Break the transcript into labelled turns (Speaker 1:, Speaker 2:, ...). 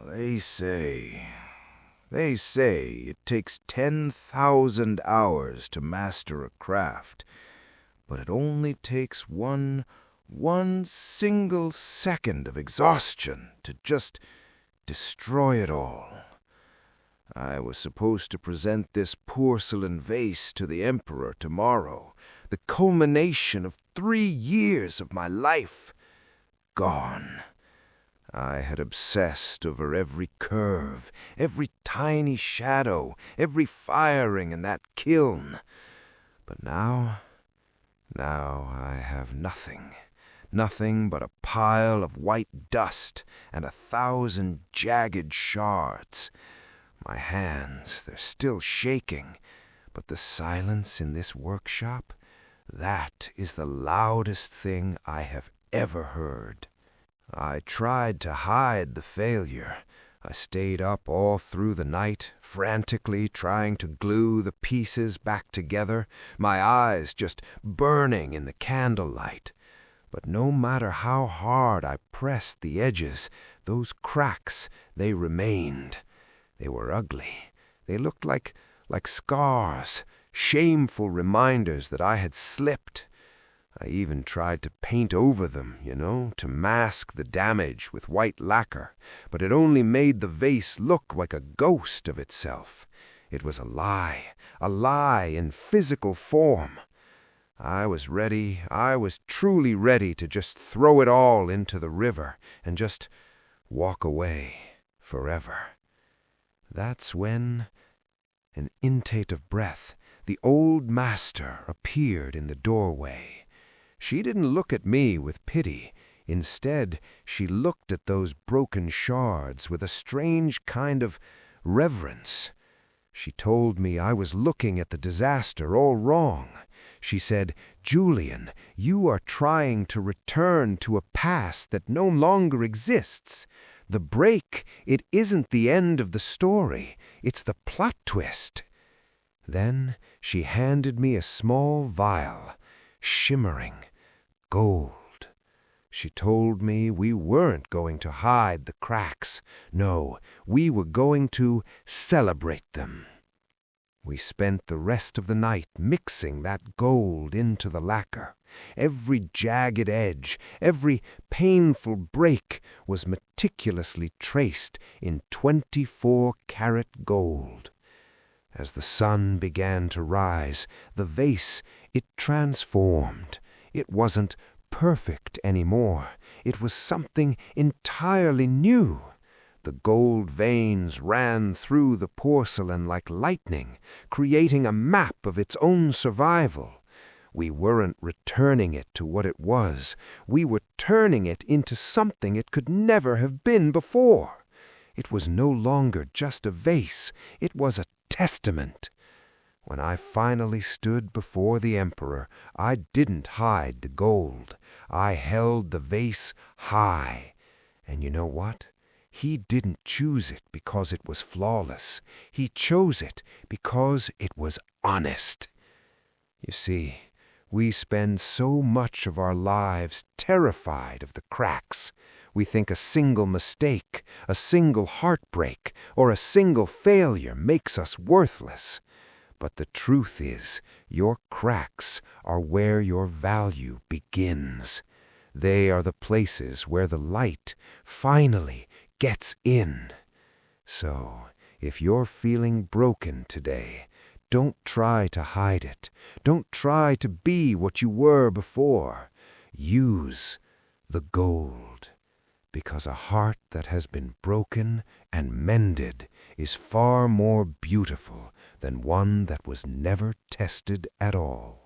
Speaker 1: They say, they say it takes 10,000 hours to master a craft, but it only takes one single second of exhaustion to just destroy it all. I was supposed to present this porcelain vase to the Emperor tomorrow, the culmination of 3 years of my life. Gone. I had obsessed over every curve, every tiny shadow, every firing in that kiln. But now I have nothing. Nothing but a pile of white dust and 1,000 jagged shards. My hands, they're still shaking, but the silence in this workshop, that is the loudest thing I have ever heard. I tried to hide the failure. I stayed up all through the night, frantically trying to glue the pieces back together, my eyes just burning in the candlelight. But no matter how hard I pressed the edges, those cracks, they remained. They were ugly. They looked like scars, shameful reminders that I had slipped. I even tried to paint over them, to mask the damage with white lacquer, but it only made the vase look like a ghost of itself. It was a lie in physical form. I was truly ready to just throw it all into the river and just walk away forever. That's when, an intake of breath, the old master appeared in the doorway. She didn't look at me with pity. Instead, she looked at those broken shards with a strange kind of reverence. She told me I was looking at the disaster all wrong. She said, "Julian, you are trying to return to a past that no longer exists. The break, it isn't the end of the story. It's the plot twist." Then she handed me a small vial, shimmering gold. She told me we weren't going to hide the cracks. No, we were going to celebrate them. We spent the rest of the night mixing that gold into the lacquer. Every jagged edge, every painful break was meticulously traced in 24-karat gold. As the sun began to rise, the vase, it transformed. It wasn't perfect anymore. It was something entirely new. The gold veins ran through the porcelain like lightning, creating a map of its own survival. We weren't returning it to what it was. We were turning it into something it could never have been before. It was no longer just a vase. It was a testament. When I finally stood before the Emperor, I didn't hide the gold. I held the vase high. And you know what? He didn't choose it because it was flawless. He chose it because it was honest. You see, we spend so much of our lives terrified of the cracks. We think a single mistake, a single heartbreak, or a single failure makes us worthless. But the truth is, your cracks are where your value begins. They are the places where the light finally gets in. So, if you're feeling broken today, don't try to hide it. Don't try to be what you were before. Use the gold. Because a heart that has been broken and mended is far more beautiful than one that was never tested at all.